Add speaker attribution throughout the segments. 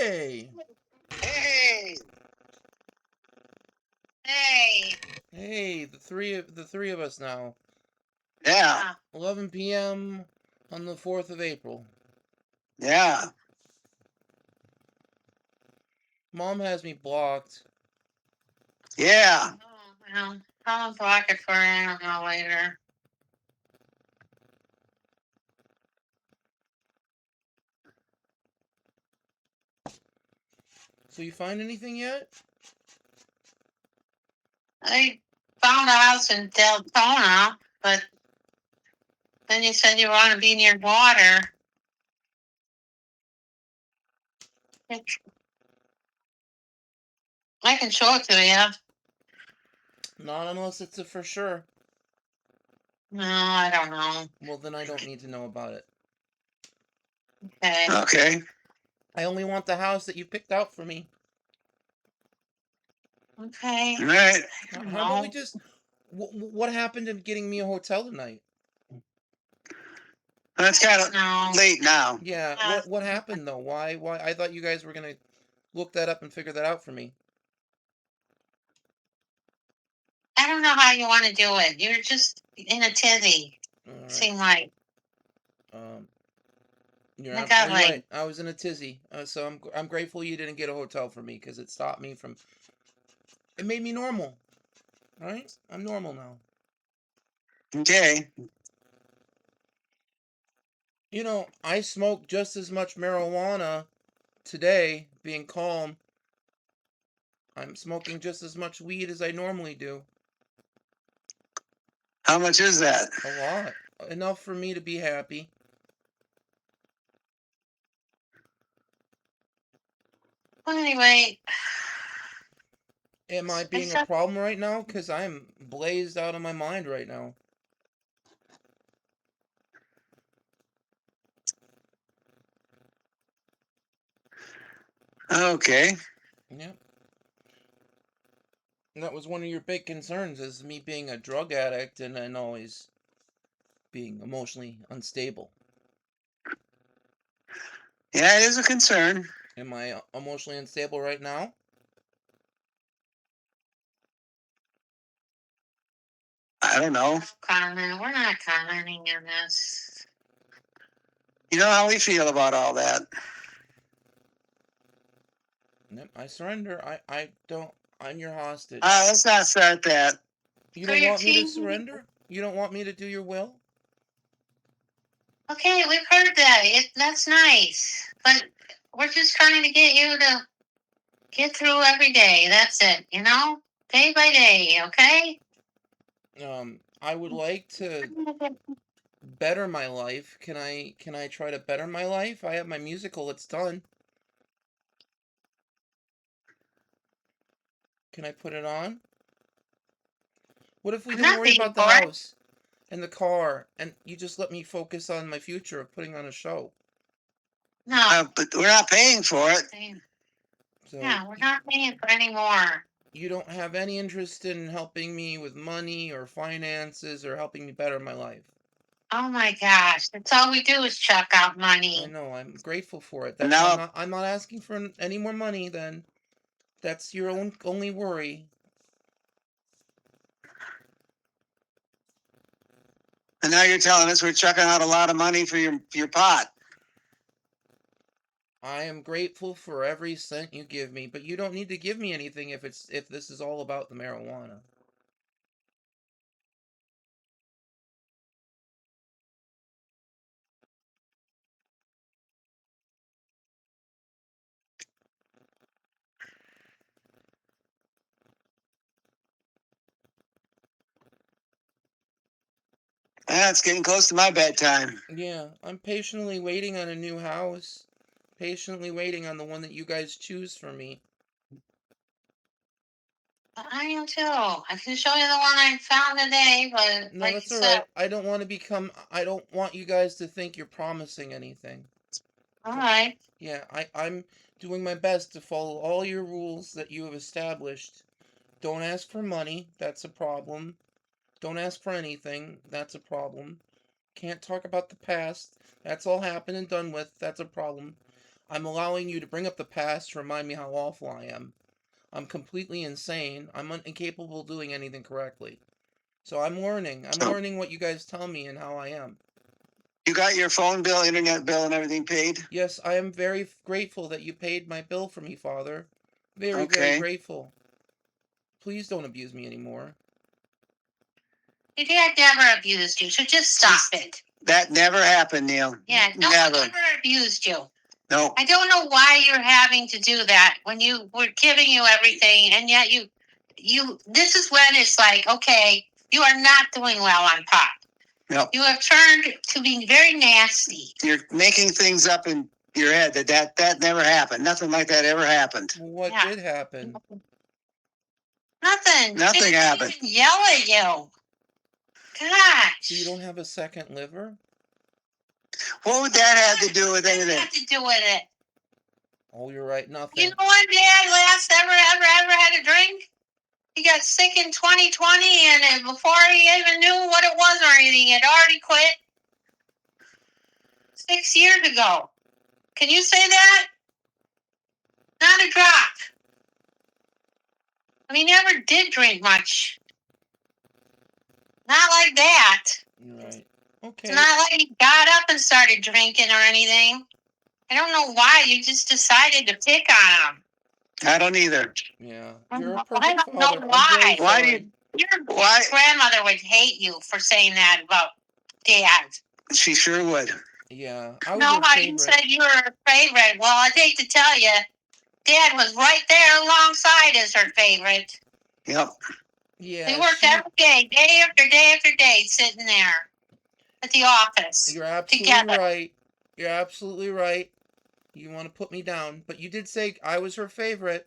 Speaker 1: Hey.
Speaker 2: Hey. Hey.
Speaker 1: Hey, the three of us now.
Speaker 2: Yeah.
Speaker 1: 11 p.m. on the 4th of April.
Speaker 2: Yeah.
Speaker 1: Mom has me blocked.
Speaker 2: Yeah. Oh, well, I'll block it for I don't know later.
Speaker 1: So you find anything yet?
Speaker 2: I found a house in Deltona, but then you said you want to be near water. I can show it to you.
Speaker 1: Not unless it's a for sure.
Speaker 2: No, I don't know.
Speaker 1: Well, then I don't need to know about it.
Speaker 2: Okay. Okay.
Speaker 1: I only want the house that you picked out for me.
Speaker 2: Okay. All right.
Speaker 1: How about we just... What happened in getting me a hotel tonight?
Speaker 2: That's kind of late now.
Speaker 1: Yeah, what happened though? Why? I thought you guys were going to look that up and figure that out for me.
Speaker 2: I don't know how you want to do it. You're just in a tizzy.
Speaker 1: Right.
Speaker 2: Seem like.
Speaker 1: You're absolutely right. I was in a tizzy, so I'm grateful you didn't get a hotel for me because it stopped me from. It made me normal, right? I'm normal now.
Speaker 2: Okay.
Speaker 1: You know, I smoke just as much marijuana today, being calm. I'm smoking just as much weed as I normally do.
Speaker 2: How much is that?
Speaker 1: A lot. Enough for me to be happy.
Speaker 2: Well, anyway.
Speaker 1: Am I being a problem right now? Because I'm blazed out of my mind right now.
Speaker 2: Okay.
Speaker 1: Yep. And that was one of your big concerns, is me being a drug addict and always being emotionally unstable.
Speaker 2: Yeah, it is a concern.
Speaker 1: Am I emotionally unstable right now?
Speaker 2: I don't know. Comment. We're not commenting on this. You know how we feel about all that.
Speaker 1: Yep, I surrender. I don't. I'm your hostage.
Speaker 2: Let's not start that.
Speaker 1: You don't want me to surrender? You don't want me to do your will?
Speaker 2: Okay, we've heard that. That's nice. But we're just trying to get you to get through every day. That's it, you know? Day by day, okay?
Speaker 1: I would like to better my life. Can I try to better my life? I have my musical, it's done. Can I put it on? What if we didn't worry about the house and the car and you just let me focus on my future of putting on a show?
Speaker 2: No, but we're not paying for it. So, yeah, we're not paying for any more.
Speaker 1: You don't have any interest in helping me with money or finances or helping me better my life?
Speaker 2: Oh my gosh, that's all we do is chuck out money.
Speaker 1: I know, I'm grateful for it. I'm not asking for any more money then. That's your only worry.
Speaker 2: And now you're telling us we're chucking out a lot of money for your pot.
Speaker 1: I am grateful for every cent you give me, but you don't need to give me anything if this is all about the marijuana.
Speaker 2: Yeah, it's getting close to my bedtime.
Speaker 1: Yeah, I'm patiently waiting on a new house. Patiently waiting on the one that you guys choose for me.
Speaker 2: I am too. I can show you the one I found today, but
Speaker 1: no, that's all right. I don't want you guys to think you're promising anything.
Speaker 2: All right.
Speaker 1: Yeah, I'm doing my best to follow all your rules that you have established. Don't ask for money, that's a problem. Don't ask for anything, that's a problem. Can't talk about the past, that's all happened and done with, that's a problem. I'm allowing you to bring up the past to remind me how awful I am. I'm completely insane. I'm incapable of doing anything correctly. So I'm learning. I'm
Speaker 3: So
Speaker 1: learning what you guys tell me and how I am.
Speaker 3: you got your phone bill, internet bill, and everything paid?
Speaker 1: Yes, I am very grateful that you paid my bill for me, Father. Very, very
Speaker 3: Okay.
Speaker 1: grateful. Please don't abuse me anymore.
Speaker 2: Your dad never abused you, so just stop it.
Speaker 3: That never happened, Neil.
Speaker 2: Yeah, no one
Speaker 3: Never.
Speaker 2: ever abused you.
Speaker 3: No.
Speaker 2: I don't know why you're having to do that when you were giving you everything, and yet you. This is when it's like, okay, you are not doing well on pot.
Speaker 3: No.
Speaker 2: You have turned to being very nasty.
Speaker 3: You're making things up in your head that never happened. Nothing like that ever happened.
Speaker 1: Well, what
Speaker 2: Yeah.
Speaker 1: did happen?
Speaker 2: Nothing.
Speaker 3: Nothing
Speaker 2: She didn't
Speaker 3: happened.
Speaker 2: even yell at you. Gosh.
Speaker 1: So you don't have a second liver?
Speaker 3: What would that have to do with
Speaker 2: What
Speaker 3: anything?
Speaker 2: does that have to do with it?
Speaker 1: Oh, you're right.
Speaker 2: You
Speaker 1: Nothing.
Speaker 2: know when Dad last ever had a drink? He got sick in 2020, and before he even knew what it was or anything, he had already quit 6 years ago. Can you say that? Not a drop. I mean, he never did drink much. Not like that.
Speaker 1: You're right. Okay.
Speaker 2: It's not like he got up and started drinking or anything. I don't know why you just decided to pick on him.
Speaker 3: I don't either.
Speaker 1: Yeah.
Speaker 2: I
Speaker 1: You're a
Speaker 2: don't
Speaker 1: perfect
Speaker 2: know
Speaker 1: father. I'm
Speaker 2: why.
Speaker 1: very
Speaker 3: Why do
Speaker 1: sorry.
Speaker 3: you?
Speaker 2: Your
Speaker 3: Why?
Speaker 2: grandmother would hate you for saying that about Dad.
Speaker 3: She sure would.
Speaker 1: Yeah. I was
Speaker 2: No,
Speaker 1: her
Speaker 2: you
Speaker 1: favorite.
Speaker 2: said you were her favorite. Well, I'd hate to tell you, Dad was right there alongside as her favorite.
Speaker 3: Yep.
Speaker 1: Yeah.
Speaker 2: They worked every day after day after day, sitting there at the office.
Speaker 1: You're absolutely
Speaker 2: together.
Speaker 1: right. You're absolutely right. You want to put me down, but you did say I was her favorite.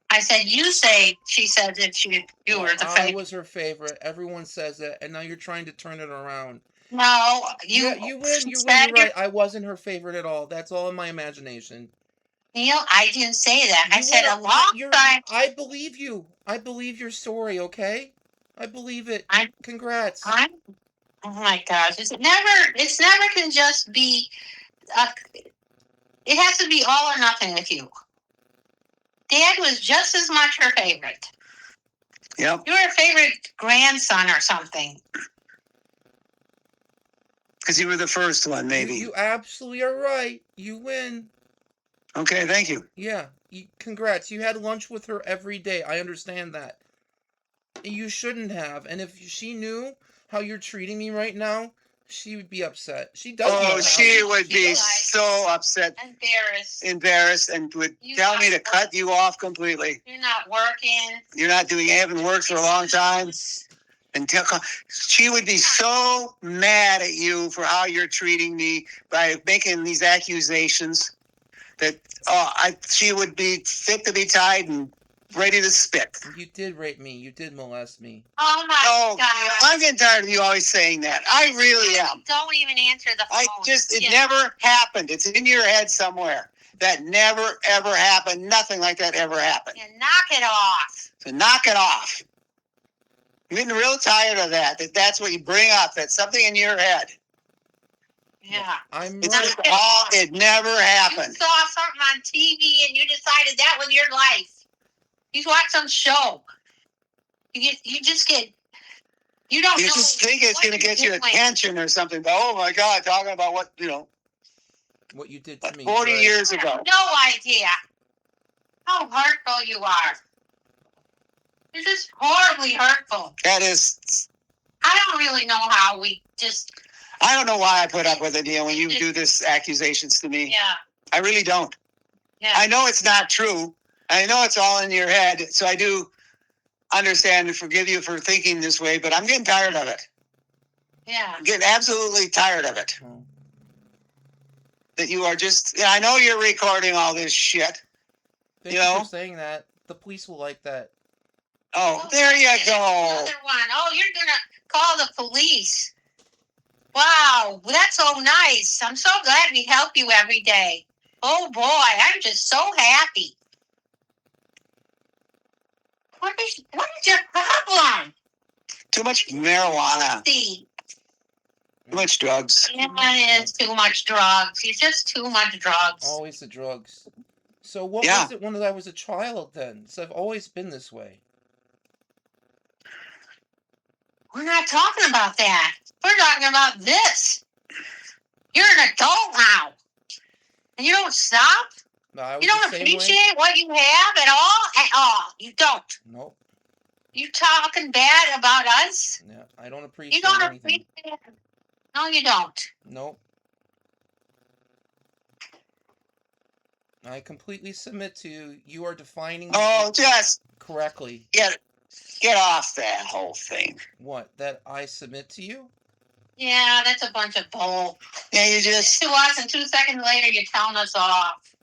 Speaker 2: I said, you say, she said that you were the
Speaker 1: I
Speaker 2: favorite.
Speaker 1: was her favorite. Everyone says it, and now you're trying to turn it around.
Speaker 2: No,
Speaker 1: You win. You win.
Speaker 2: said
Speaker 1: You're right. I wasn't her favorite at all. That's all in my imagination.
Speaker 2: Neil, I didn't say that. I
Speaker 1: You
Speaker 2: said
Speaker 1: were-
Speaker 2: a long
Speaker 1: you're-
Speaker 2: time.
Speaker 1: I believe you. I believe your story. Okay, I believe it. Congrats.
Speaker 2: Oh my gosh! It's never can just be. It has to be all or nothing with you. Dad was just as much her favorite.
Speaker 3: Yep.
Speaker 2: You were her favorite grandson or something.
Speaker 3: Because you were the first one, maybe.
Speaker 1: You absolutely are right. You win.
Speaker 3: Okay, thank you.
Speaker 1: Yeah. Congrats. You had lunch with her every day. I understand that. You shouldn't have. And if she knew how you're treating me right now, she would be upset. She does.
Speaker 3: Oh, she would be
Speaker 2: Like-
Speaker 3: so upset, embarrassed, and would tell me to cut you off completely.
Speaker 2: You're not working.
Speaker 3: You're not doing. You haven't worked for a long time. And she would be so mad at you for how you're treating me by making these accusations that she would be fit to be tied and ready to spit.
Speaker 1: You did rape me. You did molest me.
Speaker 2: Oh my
Speaker 3: Oh,
Speaker 2: God!
Speaker 3: I'm getting tired of you always saying that. I really am.
Speaker 2: Don't even answer the phone.
Speaker 3: It never happened. It's in your head somewhere. That never, ever happened. Nothing like that ever happened.
Speaker 2: Yeah, knock it off.
Speaker 3: So knock it off. I'm getting real tired of that. That's what you bring up. That's something in your head.
Speaker 2: Yeah.
Speaker 1: I'm
Speaker 3: It's
Speaker 1: right.
Speaker 3: just it never
Speaker 2: You
Speaker 3: happened.
Speaker 2: saw something on TV and you decided that was your life. You watch some show. You just get. You don't.
Speaker 3: You
Speaker 2: know
Speaker 3: just think it's
Speaker 2: what
Speaker 3: going to
Speaker 2: you're
Speaker 3: get you
Speaker 2: doing.
Speaker 3: attention or something. But, oh my God, talking about what
Speaker 1: What you did to me.
Speaker 3: 40
Speaker 1: right.
Speaker 3: years
Speaker 2: I
Speaker 3: ago.
Speaker 2: have no idea how hurtful you are. You're just horribly hurtful.
Speaker 3: That is,
Speaker 2: I don't really know how we just.
Speaker 3: I don't know why I put up with it, Neil, when you do this accusations to me.
Speaker 2: Yeah.
Speaker 3: I really don't.
Speaker 2: Yeah.
Speaker 3: I know it's not true. I know it's all in your head. So I do understand and forgive you for thinking this way, but I'm getting tired of it.
Speaker 2: Yeah.
Speaker 3: I'm getting absolutely tired of it.
Speaker 1: Oh.
Speaker 3: That you are just, I know you're recording all this shit.
Speaker 1: Thank
Speaker 3: You
Speaker 1: you
Speaker 3: know?
Speaker 1: for saying that. The police will like that.
Speaker 3: Oh, there you go.
Speaker 2: Another one. Oh, you're gonna call the police. Wow, that's so nice. I'm so glad we help you every day. Oh boy, I'm just so happy. What is your problem?
Speaker 3: Too much marijuana.
Speaker 2: See,
Speaker 3: Too much drugs.
Speaker 2: Yeah, it is too much drugs. He's just too much drugs.
Speaker 1: Always the drugs. So what
Speaker 3: Yeah.
Speaker 1: was it when I was a child then? So I've always been this way.
Speaker 2: We're not talking about that. We're talking about this. You're an adult now. And you don't stop?
Speaker 1: No, I was
Speaker 2: You don't
Speaker 1: the same way.
Speaker 2: appreciate what you have at all? At all. You don't.
Speaker 1: Nope.
Speaker 2: You talking bad about us?
Speaker 1: Yeah, I don't
Speaker 2: You
Speaker 1: appreciate
Speaker 2: don't
Speaker 1: anything.
Speaker 2: appreciate it. No, you don't.
Speaker 1: Nope. I completely submit to you. You are defining
Speaker 3: Oh, just
Speaker 1: correctly.
Speaker 3: get off that whole thing.
Speaker 1: What? That I submit to you?
Speaker 2: Yeah, that's a bunch of bull.
Speaker 3: Yeah, you just
Speaker 2: To us, and 2 seconds later, you're telling us off.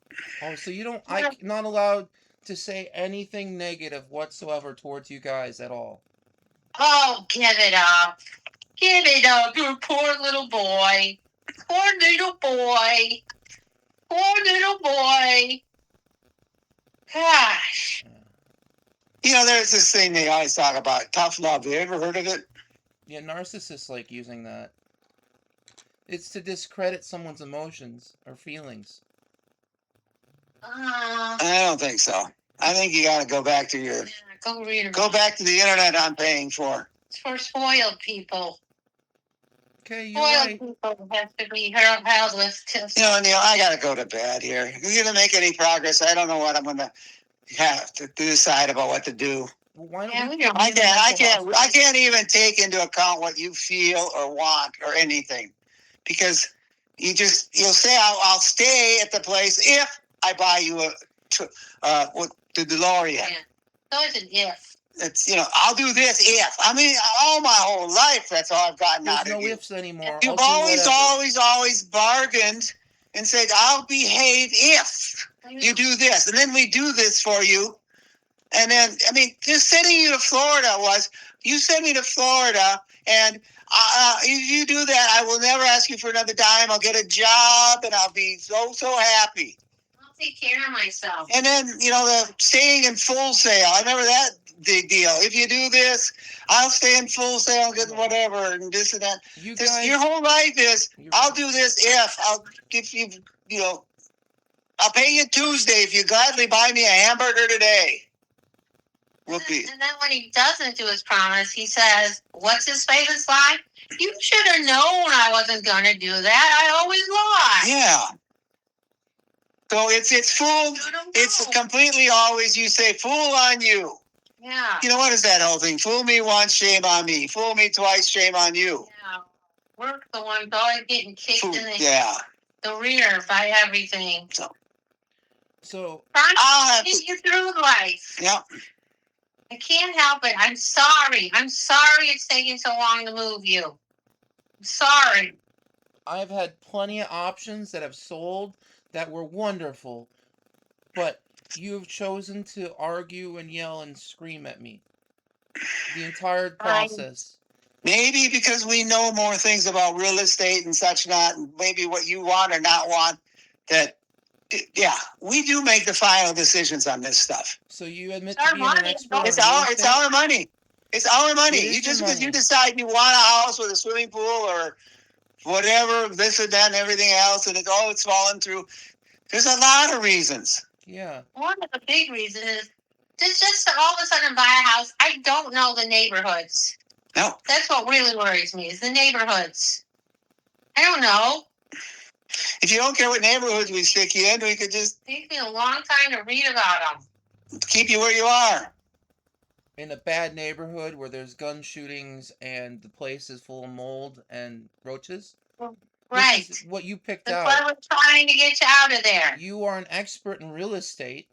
Speaker 1: Oh, so you don't? I'm not allowed to say anything negative whatsoever towards you guys at all.
Speaker 2: Oh, give it up. Give it up, you poor little boy. Poor little boy. Poor little boy. Gosh.
Speaker 3: there's this thing they always talk about, tough love. Have you ever heard of it?
Speaker 1: Yeah, narcissists like using that. It's to discredit someone's emotions or feelings.
Speaker 3: I don't think so. I think you got to go back to your
Speaker 2: Go read
Speaker 3: go back to the internet I'm paying for.
Speaker 2: It's for spoiled people.
Speaker 1: Okay, you're
Speaker 2: Spoiled
Speaker 1: right.
Speaker 2: people have to be held with tips.
Speaker 3: Neil, I got to go to bed here. If you're going to make any progress, I don't know what I'm going to have to decide about what to do.
Speaker 1: Well, why don't
Speaker 2: Yeah,
Speaker 1: we
Speaker 2: we
Speaker 1: put
Speaker 2: don't-
Speaker 1: you in the mental
Speaker 3: I can't even take into account what you feel or want or anything, because you'll say I'll stay at the place if I buy you the DeLorean.
Speaker 2: Yeah. So it's an if.
Speaker 3: It's I'll do this if. I mean, all my whole life that's all I've gotten
Speaker 1: There's
Speaker 3: out
Speaker 1: no
Speaker 3: of you.
Speaker 1: ifs anymore.
Speaker 3: You've
Speaker 1: I'll do whatever.
Speaker 3: always bargained and said I'll behave if you do this, and then we do this for you. And then, I mean, just sending you to Florida you send me to Florida, and if you do that, I will never ask you for another dime. I'll get a job, and I'll be so happy.
Speaker 2: I'll take care of myself.
Speaker 3: And then, the staying in Full Sail. I remember that big deal. If you do this, I'll stay in Full Sail, get whatever, and this and that.
Speaker 1: You guys,
Speaker 3: Your whole life is,
Speaker 1: you're
Speaker 3: I'll
Speaker 1: right.
Speaker 3: do this if you, I'll pay you Tuesday if you gladly buy me a hamburger today. Whoopee.
Speaker 2: And then when he doesn't do his promise, he says, what's his famous line? You should have known I wasn't going to do that. I always lie.
Speaker 3: Yeah. So it's fool.
Speaker 2: You don't
Speaker 3: It's
Speaker 2: know.
Speaker 3: completely always you say fool on you.
Speaker 2: Yeah.
Speaker 3: What is that whole thing? Fool me once, shame on me. Fool me twice, shame on you.
Speaker 2: Yeah. We're the ones always getting kicked
Speaker 3: Fool,
Speaker 2: in
Speaker 3: yeah.
Speaker 2: the rear by everything.
Speaker 1: So
Speaker 2: Trying
Speaker 3: I'll
Speaker 2: to
Speaker 3: have
Speaker 2: get
Speaker 3: to.
Speaker 2: you through life.
Speaker 3: Yeah.
Speaker 2: I can't help it. I'm sorry. I'm sorry it's taking so long to move you. I'm sorry.
Speaker 1: I've had plenty of options that have sold that were wonderful, but you've chosen to argue and yell and scream at me the entire process.
Speaker 3: Maybe because we know more things about real estate and such not, and maybe what you want or not want, that, yeah, we do make the final decisions on this stuff.
Speaker 1: So you admit
Speaker 2: Our
Speaker 1: to being an
Speaker 2: money,
Speaker 1: expert on
Speaker 3: It's
Speaker 1: real
Speaker 3: our
Speaker 1: estate?
Speaker 3: money. It's our money.
Speaker 1: It is
Speaker 3: You just
Speaker 1: your
Speaker 3: because you
Speaker 1: money.
Speaker 3: decide you want a house with a swimming pool or whatever, this and that and everything else, and it's falling through. There's a lot of reasons.
Speaker 1: Yeah.
Speaker 2: One of the big reasons is just to all of a sudden buy a house. I don't know the neighborhoods.
Speaker 3: No.
Speaker 2: That's what really worries me is the neighborhoods. I don't know.
Speaker 3: If you don't care what neighborhoods we stick you in, we could just
Speaker 2: It takes me a long time to read about them.
Speaker 3: keep you where you are.
Speaker 1: In a bad neighborhood where there's gun shootings and the place is full of mold and roaches.
Speaker 2: Right.
Speaker 1: This is what you picked
Speaker 2: That's
Speaker 1: out.
Speaker 2: why we're trying to get you out of there.
Speaker 1: You are an expert in real estate,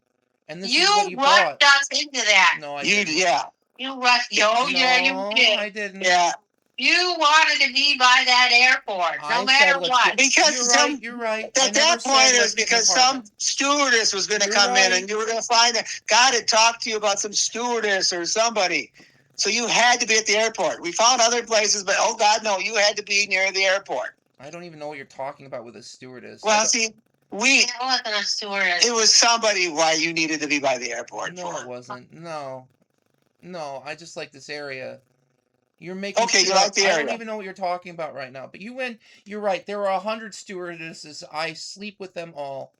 Speaker 1: and this is
Speaker 2: You
Speaker 1: what you
Speaker 2: rushed
Speaker 1: bought.
Speaker 2: us into that.
Speaker 1: No, I
Speaker 3: You,
Speaker 1: didn't.
Speaker 3: yeah,
Speaker 2: You rushed. Oh, yeah, you
Speaker 1: No,
Speaker 2: did.
Speaker 1: I didn't.
Speaker 3: yeah.
Speaker 2: You wanted to be by that airport,
Speaker 1: I
Speaker 2: no matter
Speaker 1: said let's
Speaker 2: what.
Speaker 1: get-
Speaker 3: Because
Speaker 1: you're
Speaker 3: some-
Speaker 1: right. You're right.
Speaker 3: At
Speaker 1: I never
Speaker 3: that
Speaker 1: said
Speaker 3: point, it
Speaker 1: let's
Speaker 3: was
Speaker 1: get an
Speaker 3: because some
Speaker 1: apartment.
Speaker 3: stewardess was going to
Speaker 1: You're
Speaker 3: come in,
Speaker 1: right.
Speaker 3: and you were going to find that God had talked to you about some stewardess or somebody. So you had to be at the airport. We found other places, but oh God, no, you had to be near the airport.
Speaker 1: I don't even know what you're talking about with a stewardess.
Speaker 3: Well, see,
Speaker 2: It wasn't a stewardess.
Speaker 3: it was somebody why you needed to be by the airport
Speaker 1: No,
Speaker 3: for.
Speaker 1: it wasn't. No, I just like this area. You're making
Speaker 3: Okay,
Speaker 1: shit
Speaker 3: you like
Speaker 1: up.
Speaker 3: the
Speaker 1: I don't
Speaker 3: area.
Speaker 1: even know what you're talking about right now. But you went. You're right. There are 100 stewardesses. I sleep with them all.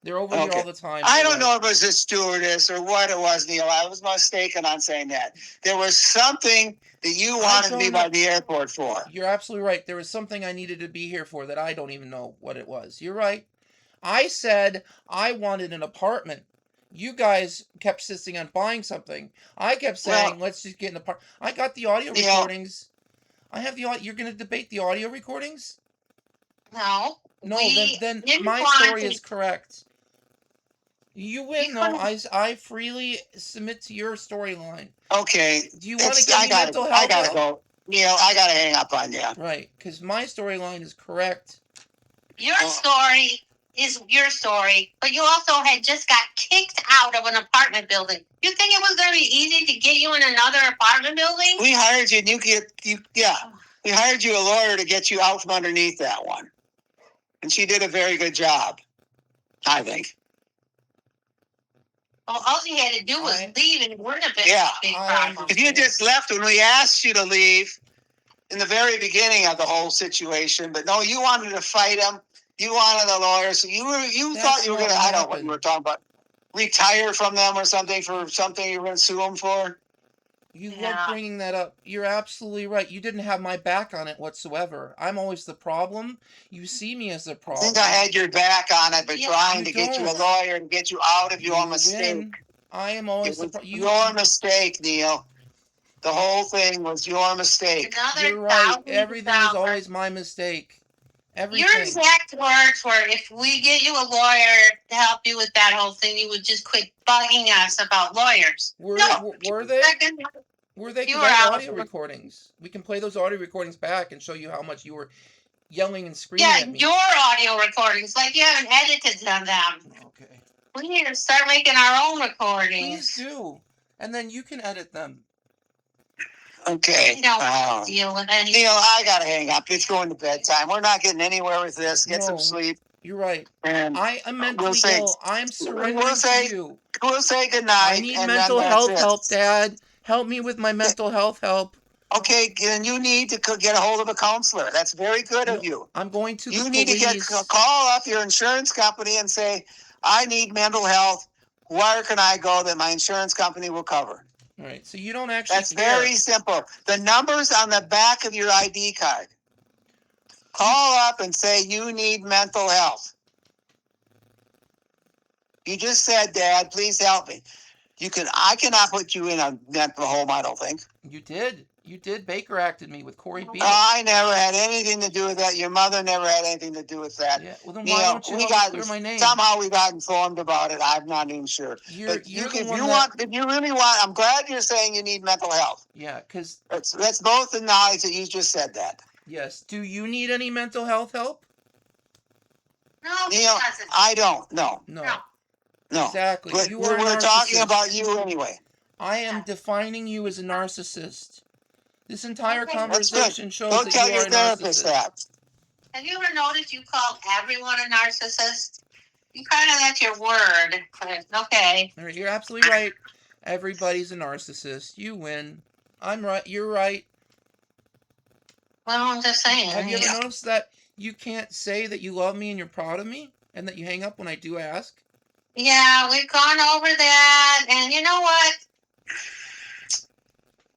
Speaker 1: They're over here all
Speaker 3: Okay.
Speaker 1: the time.
Speaker 3: I
Speaker 1: You're
Speaker 3: don't
Speaker 1: right.
Speaker 3: know if it was a stewardess or what it was, Neil. I was mistaken on saying that. There was something that you wanted me
Speaker 1: don't
Speaker 3: by
Speaker 1: know.
Speaker 3: the airport for.
Speaker 1: You're absolutely right. There was something I needed to be here for that I don't even know what it was. You're right. I said I wanted an apartment. You guys kept insisting on buying something. I kept saying,
Speaker 3: Well,
Speaker 1: let's just get an apartment. I got the audio
Speaker 3: Neil,
Speaker 1: recordings. I have the audio. You're going to debate the audio recordings?
Speaker 2: No,
Speaker 1: No,
Speaker 2: we
Speaker 1: then
Speaker 2: didn't
Speaker 1: my
Speaker 2: want
Speaker 1: story
Speaker 2: to.
Speaker 1: is correct. You
Speaker 2: We
Speaker 1: win, though.
Speaker 2: couldn't.
Speaker 1: I freely submit to your storyline.
Speaker 3: okay.
Speaker 1: Do you want to give
Speaker 3: I
Speaker 1: me
Speaker 3: gotta
Speaker 1: mental
Speaker 3: I
Speaker 1: health
Speaker 3: gotta
Speaker 1: help?
Speaker 3: go. Neil, I gotta hang up on you.
Speaker 1: Right, because my storyline is correct.
Speaker 2: Your
Speaker 3: Well,
Speaker 2: story is your story, but you also had just got kicked out of an apartment building. You think it was going to be easy to get you in another apartment building?
Speaker 3: we hired you and we hired you a lawyer to get you out from underneath that one. And she did a very good job, I think.
Speaker 2: Well, all you had to do was
Speaker 1: I-
Speaker 2: leave, and it wouldn't have been
Speaker 3: Yeah.
Speaker 2: a big
Speaker 1: I
Speaker 2: problem.
Speaker 3: If you just left when we asked you to leave in the very beginning of the whole situation, but no, you wanted to fight him. You wanted a lawyer, so you
Speaker 1: That's
Speaker 3: thought you were
Speaker 1: not
Speaker 3: gonna.
Speaker 1: what
Speaker 3: I don't know what
Speaker 1: happened.
Speaker 3: you were talking about. Retire from them or something for something you were gonna sue them for.
Speaker 1: You love
Speaker 2: Yeah.
Speaker 1: bringing that up. You're absolutely right. You didn't have my back on it whatsoever. I'm always the problem. You see me as the
Speaker 3: I
Speaker 1: problem.
Speaker 3: think I had your back on it, but
Speaker 2: Yeah,
Speaker 3: trying
Speaker 1: you
Speaker 3: to get you a
Speaker 1: don't.
Speaker 3: lawyer and get you out of your
Speaker 1: You
Speaker 3: mistake.
Speaker 1: win. I am
Speaker 3: It
Speaker 1: always the
Speaker 3: was
Speaker 1: problem.
Speaker 3: your mistake, Neil. The whole thing was your mistake.
Speaker 2: Another
Speaker 1: You're right.
Speaker 2: thousands of
Speaker 1: Everything is
Speaker 2: dollars.
Speaker 1: always my mistake.
Speaker 2: Your
Speaker 1: Everything.
Speaker 2: exact words were, "If we get you a lawyer to help you with that whole thing, you would just quit bugging us about lawyers."
Speaker 1: Were
Speaker 2: No.
Speaker 1: were they?
Speaker 2: Second,
Speaker 1: Were they?
Speaker 2: you
Speaker 1: Because
Speaker 2: were
Speaker 1: I have
Speaker 2: out.
Speaker 1: audio recordings. We can play those audio recordings back and show you how much you were yelling and screaming
Speaker 2: Yeah,
Speaker 1: at me.
Speaker 2: your audio recordings, like you haven't edited them.
Speaker 1: Okay.
Speaker 2: We need to start making our own
Speaker 1: Please
Speaker 2: recordings.
Speaker 1: do. And then you can edit them.
Speaker 3: Okay.
Speaker 2: You don't deal with any.
Speaker 3: Neil, I gotta hang up. It's going to bedtime. We're not getting anywhere with this. Get some
Speaker 1: No.
Speaker 3: sleep.
Speaker 1: You're right.
Speaker 3: And
Speaker 1: I am mentally
Speaker 3: we'll say-
Speaker 1: ill. I'm surrendering
Speaker 3: we'll say
Speaker 1: to you.
Speaker 3: we'll say goodnight.
Speaker 1: I need
Speaker 3: and
Speaker 1: mental
Speaker 3: then
Speaker 1: health
Speaker 3: that's it.
Speaker 1: help, Dad. Help me with my mental health help.
Speaker 3: Okay, then you need to get a hold of a counselor. That's very good of you.
Speaker 1: I'm going to the
Speaker 3: You
Speaker 1: police.
Speaker 3: need to call up your insurance company and say, I need mental health. Where can I go that my insurance company will cover?
Speaker 1: All right, so you don't actually
Speaker 3: That's
Speaker 1: care.
Speaker 3: very simple. The number's on the back of your ID card. Call up and say you need mental health. You just said, Dad, please help me. I cannot put you in a mental home, I don't think.
Speaker 1: You did. You did. Baker acted me with Corey Beale.
Speaker 3: I never had anything to do with that. Your mother never had anything to do with that.
Speaker 1: Yeah. Well, then
Speaker 3: Neil,
Speaker 1: why don't you help me clear my name?
Speaker 3: somehow we got informed about it. I'm not even sure.
Speaker 1: You're
Speaker 3: But
Speaker 1: the
Speaker 3: if
Speaker 1: one
Speaker 3: you
Speaker 1: that.
Speaker 3: if you really want, I'm glad you're saying you need mental health.
Speaker 1: Yeah, because
Speaker 3: Let's both acknowledge that you just said that.
Speaker 1: yes. Do you need any mental health help?
Speaker 2: No, he
Speaker 3: Neil,
Speaker 2: doesn't.
Speaker 3: I don't. No.
Speaker 2: No.
Speaker 1: Exactly.
Speaker 3: But
Speaker 1: You are a
Speaker 3: we're talking
Speaker 1: narcissist.
Speaker 3: about you anyway.
Speaker 1: I am defining you as a narcissist. This entire
Speaker 2: Okay.
Speaker 1: conversation shows
Speaker 3: Go
Speaker 1: that
Speaker 3: tell
Speaker 1: you
Speaker 3: your
Speaker 1: are a
Speaker 3: therapist
Speaker 1: narcissist.
Speaker 3: that.
Speaker 2: Have you ever noticed you call everyone a narcissist? You kind of, that's your word. Okay.
Speaker 1: All right, you're absolutely right. Everybody's a narcissist. You win. I'm right. You're right.
Speaker 2: Well, I'm just saying.
Speaker 1: Have you ever
Speaker 3: Yeah.
Speaker 1: noticed that you can't say that you love me and you're proud of me, and that you hang up when I do ask?
Speaker 2: Yeah, we've gone over that, and you know what?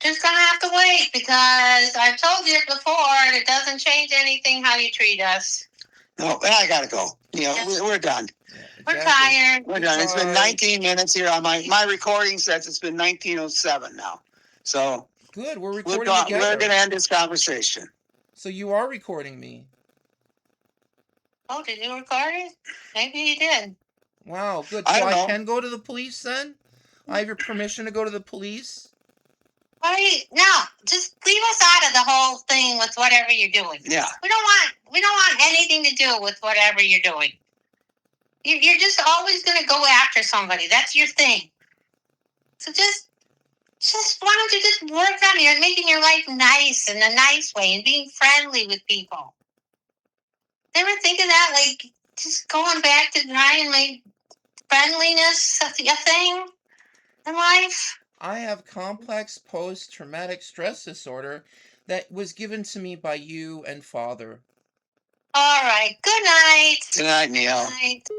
Speaker 2: Just gonna have to wait because I've told you before, and it doesn't change anything how you treat us.
Speaker 3: No, I gotta go. We're done.
Speaker 1: Yeah,
Speaker 2: We're
Speaker 1: exactly.
Speaker 2: tired.
Speaker 3: We're done. It's been
Speaker 1: Goodbye.
Speaker 3: 19 minutes here on my recording says it's been 19:07 now. So
Speaker 1: Good. We're
Speaker 3: we're
Speaker 1: recording
Speaker 3: going
Speaker 1: together.
Speaker 3: to end this conversation.
Speaker 1: So you are recording me.
Speaker 2: Oh, did you record it? Maybe you did.
Speaker 1: Wow. Good.
Speaker 3: I
Speaker 1: So
Speaker 3: don't
Speaker 1: I
Speaker 3: know.
Speaker 1: can go to the police then? I have your permission to go to the police?
Speaker 2: Why? No, just leave us out of the whole thing with whatever you're doing.
Speaker 3: Yeah.
Speaker 2: We don't want anything to do with whatever you're doing. You're just always going to go after somebody. That's your thing. So just why don't you just work on it, making your life nice in a nice way and being friendly with people? Ever think of that? Like just going back to try and make friendliness a thing in life?
Speaker 1: I have complex post-traumatic stress disorder that was given to me by you and Father.
Speaker 2: All right. Good night.
Speaker 3: Good night, Neil.
Speaker 2: Good night.